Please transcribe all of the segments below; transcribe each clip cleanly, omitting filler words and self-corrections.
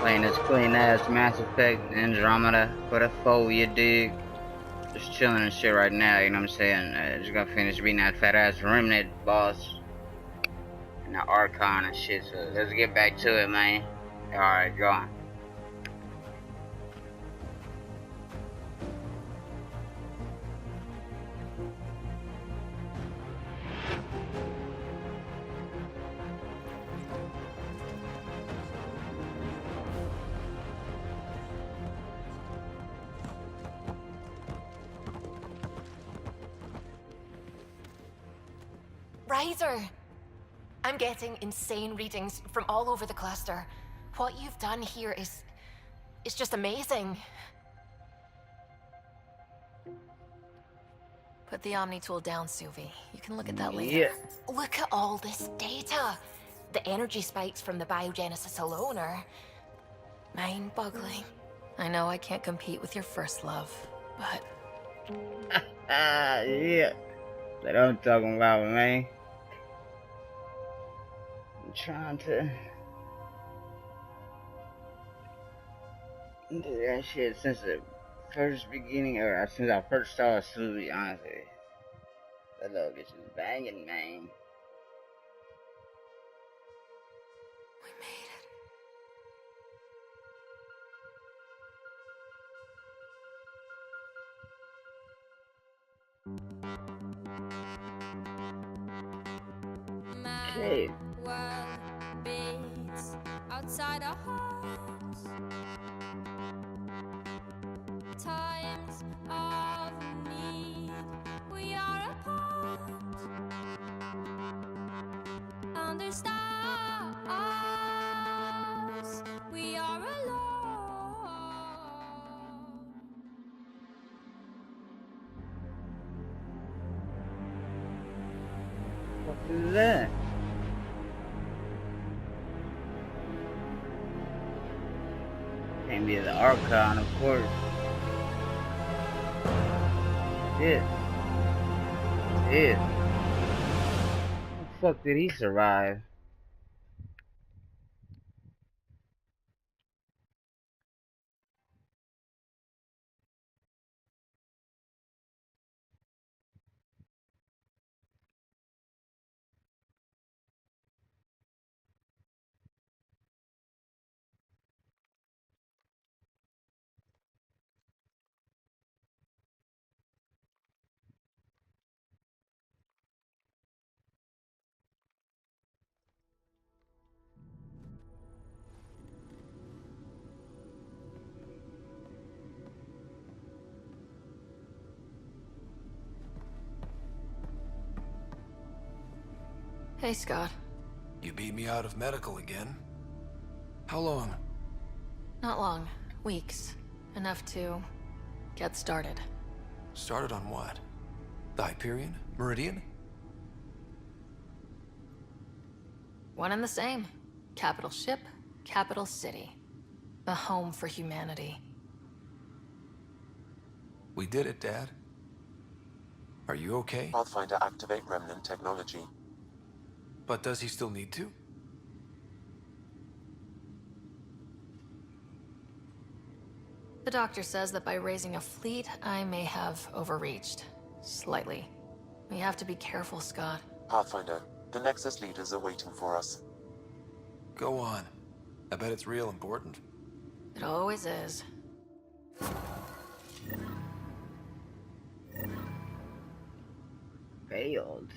Playing this clean ass Mass Effect Andromeda for the foe, you dig? Just chilling and shit right now, you know what I'm saying? Just got finished beating that fat ass Remnant boss and the Archon and shit, so let's get back to it, man. Alright, go on. Riser! I'm getting insane readings from all over the cluster. What you've done here is... it's just amazing. Put the Omni tool down, Sylvie. You can look at that later. Yeah. Look at all this data. The energy spikes from the biogenesis alone are... mind-boggling. I know I can't compete with your first love, but... Yeah. That's what I'm talking about, man. I'm trying to do that shit since the first beginning, or since I first saw Susie, honestly. That little bitch is banging, man. We made it. Okay. World beats outside our hearts. Times of need, we are apart. Understand us, we are alone. What is that? Can't be the Archon, of course. Shit. Shit. How the fuck did he survive? Hey, Scott. You beat me out of medical again? How long? Not long. Weeks. Enough to... get started. Started on what? The Hyperion? Meridian? One and the same. Capital ship, capital city. A home for humanity. We did it, Dad. Are you okay? Pathfinder activate remnant technology. But does he still need to? The doctor says that by raising a fleet, I may have overreached. Slightly. We have to be careful, Scott. Pathfinder, the Nexus leaders are waiting for us. Go on. I bet it's real important. It always is. Failed.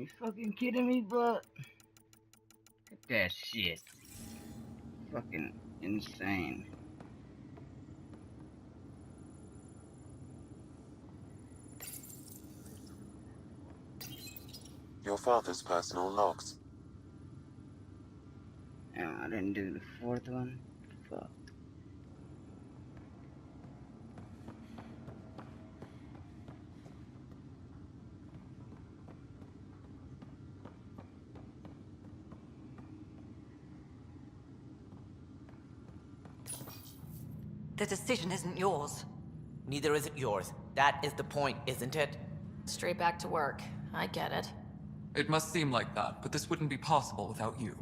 You fucking kidding me, bro? Look at that shit. Fucking insane. Your father's personal logs. Oh, I didn't do the fourth one. Fuck. The decision isn't yours. Neither is it yours. That is the point, isn't it? Straight back to work. I get it. It must seem like that, but this wouldn't be possible without you.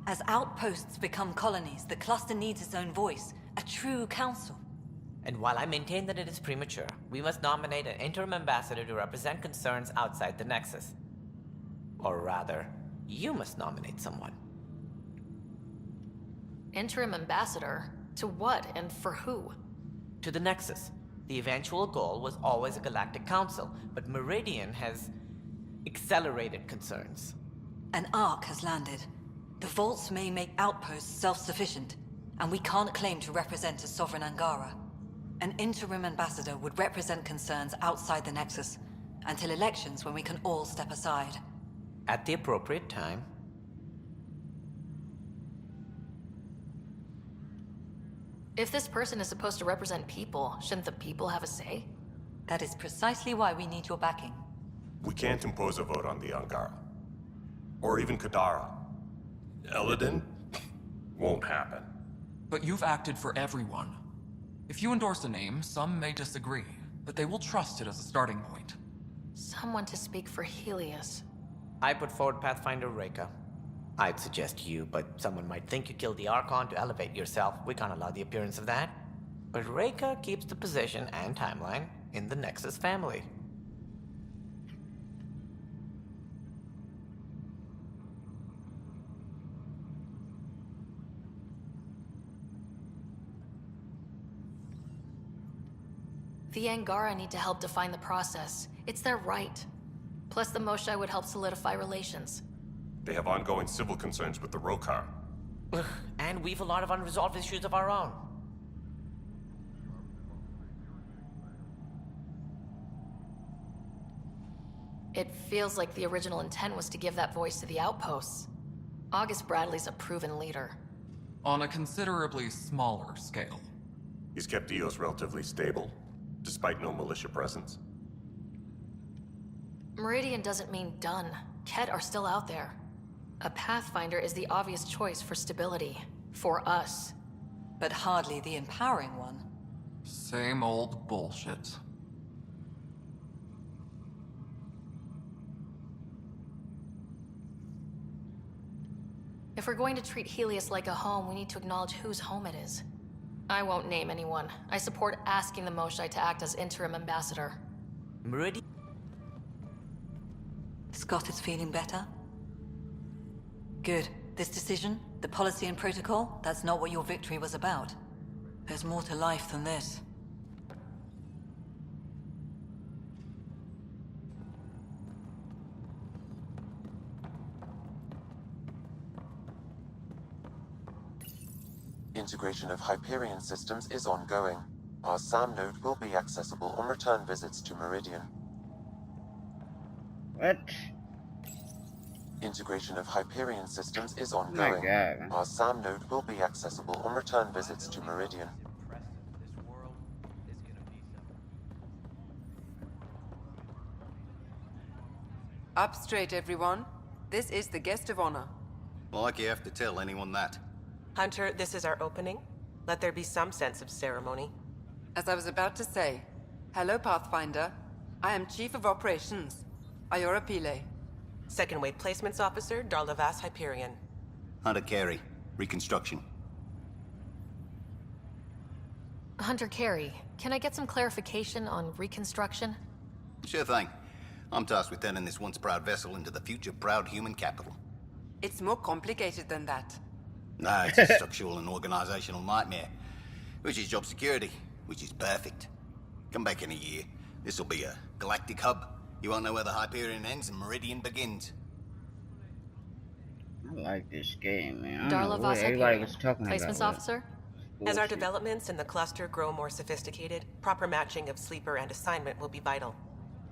As outposts become colonies, the cluster needs its own voice, a true council. And while I maintain that it is premature, we must nominate an interim ambassador to represent concerns outside the Nexus. Or rather, you must nominate someone. Interim ambassador? To what and for who? To the Nexus. The eventual goal was always a galactic council, but Meridian has accelerated concerns. An ark has landed. The vaults may make outposts self-sufficient, and we can't claim to represent a sovereign Angara. An interim ambassador would represent concerns outside the Nexus, until elections when we can all step aside. At the appropriate time. If this person is supposed to represent people, shouldn't the people have a say? That is precisely why we need your backing. We can't impose a vote on the Angara. Or even Kadara. Eladin? Won't happen. But you've acted for everyone. If you endorse a name, some may disagree, but they will trust it as a starting point. Someone to speak for Helios. I put forward Pathfinder Reka. I'd suggest you, but someone might think you killed the Archon to elevate yourself. We can't allow the appearance of that. But Reka keeps the position and timeline in the Nexus family. The Angara need to help define the process. It's their right. Plus the Moshae would help solidify relations. They have ongoing civil concerns with the Rokar. And we've a lot of unresolved issues of our own. It feels like the original intent was to give that voice to the outposts. August Bradley's a proven leader. On a considerably smaller scale. He's kept EOS relatively stable, despite no militia presence. Meridian doesn't mean done. Ket are still out there. A Pathfinder is the obvious choice for stability. For us. But hardly the empowering one. Same old bullshit. If we're going to treat Helios like a home, we need to acknowledge whose home it is. I won't name anyone. I support asking the Moshae to act as interim ambassador. Meridian? Scott is feeling better? Good. This decision, the policy and protocol, that's not what your victory was about. There's more to life than this. Integration of Hyperion systems is ongoing. Our SAM node will be accessible on return visits to Meridian. What? Integration of Hyperion systems is ongoing. God. Our SAM node will be accessible on return visits to Meridian. Up straight, everyone. This is the guest of honor. Like you have to tell anyone that. Hunter, this is our opening. Let there be some sense of ceremony. As I was about to say, hello, Pathfinder. I am Chief of Operations, Ayora Pile. Second Wave Placements Officer, Darlavas Hyperion. Hunter Carey, Reconstruction. Hunter Carey, can I get some clarification on reconstruction? Sure thing. I'm tasked with turning this once proud vessel into the future proud human capital. It's more complicated than that. No, it's a structural and organizational nightmare. Which is job security, which is perfect. Come back in a year. This'll be a galactic hub, You won't know where the Hyperion ends and Meridian begins. I like this game, man. I don't Darla know what Voss everybody Hyperion, was talking placements about. officer. As our Bullshit. developments in the cluster grow more sophisticated, proper matching of sleeper and assignment will be vital.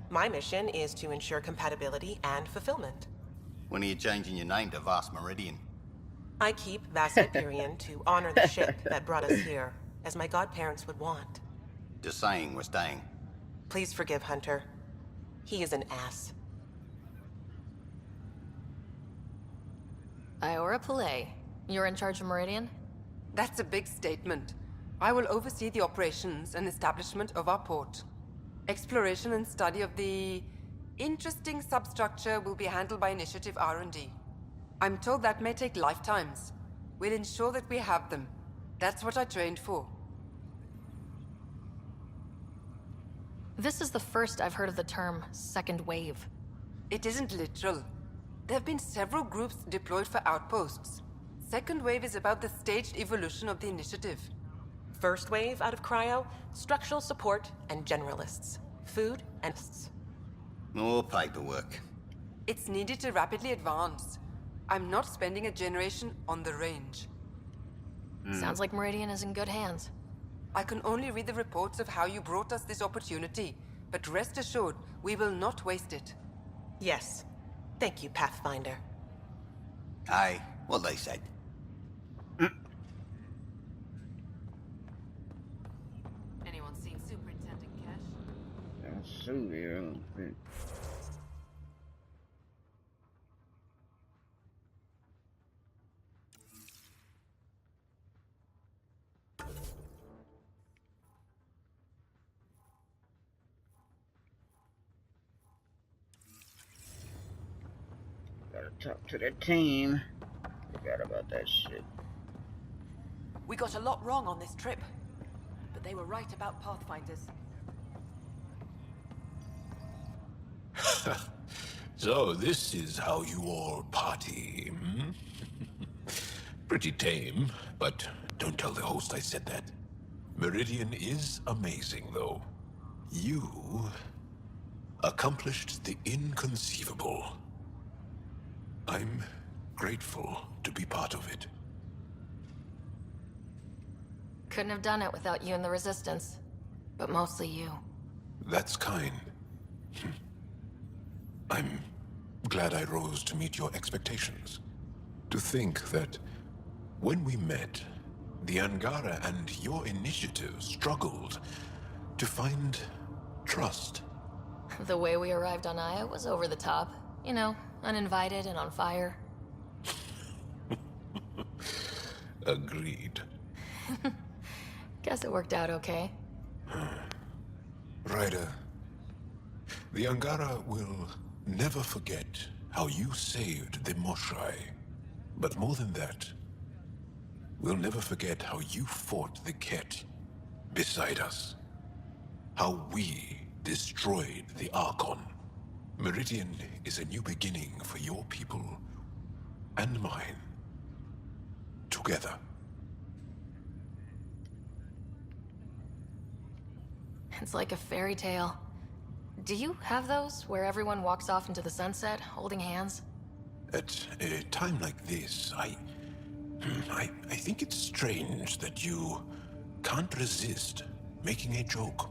My mission is to ensure compatibility and fulfillment. When are you changing your name to Vast Meridian? I keep Vast Hyperion to honor the ship that brought us here, as my godparents would want. Just saying we're staying. Please forgive Hunter. He is an ass. Iora Pillay, you're in charge of Meridian? That's a big statement. I will oversee the operations and establishment of our port. Exploration and study of the interesting substructure will be handled by Initiative R&D. I'm told that may take lifetimes. We'll ensure that we have them. That's what I trained for. This is the first I've heard of the term second wave. It isn't literal. There have been several groups deployed for outposts. Second wave is about the staged evolution of the initiative. First wave out of cryo, structural support and generalists. Food and... More paperwork. It's needed to rapidly advance. I'm not spending a generation on the range. Sounds like Meridian is in good hands. I can only read the reports of how you brought us this opportunity, but rest assured, we will not waste it. Yes. Thank you, Pathfinder. Aye, what they said. Anyone seen Superintendent Cash? I'll sue you. Gotta talk to the team. Forgot about that shit. We got a lot wrong on this trip, but they were right about Pathfinders. So this is how you all party, hmm? Pretty tame, but don't tell the host I said that. Meridian is amazing, though. You accomplished the inconceivable. I'm grateful to be part of it. Couldn't have done it without you and the Resistance. But mostly you. That's kind. I'm glad I rose to meet your expectations. To think that when we met, the Angara and your initiative struggled to find trust. The way we arrived on Aya was over the top. You know, uninvited and on fire. Agreed. Guess it worked out okay. Ryder, the Angara will never forget how you saved the Moshai. But more than that, we'll never forget how you fought the Ket beside us. How we destroyed the Archon. Meridian is a new beginning for your people and mine. Together. It's like a fairy tale. Do you have those, where everyone walks off into the sunset, holding hands? At a time like this, I think it's strange that you can't resist making a joke.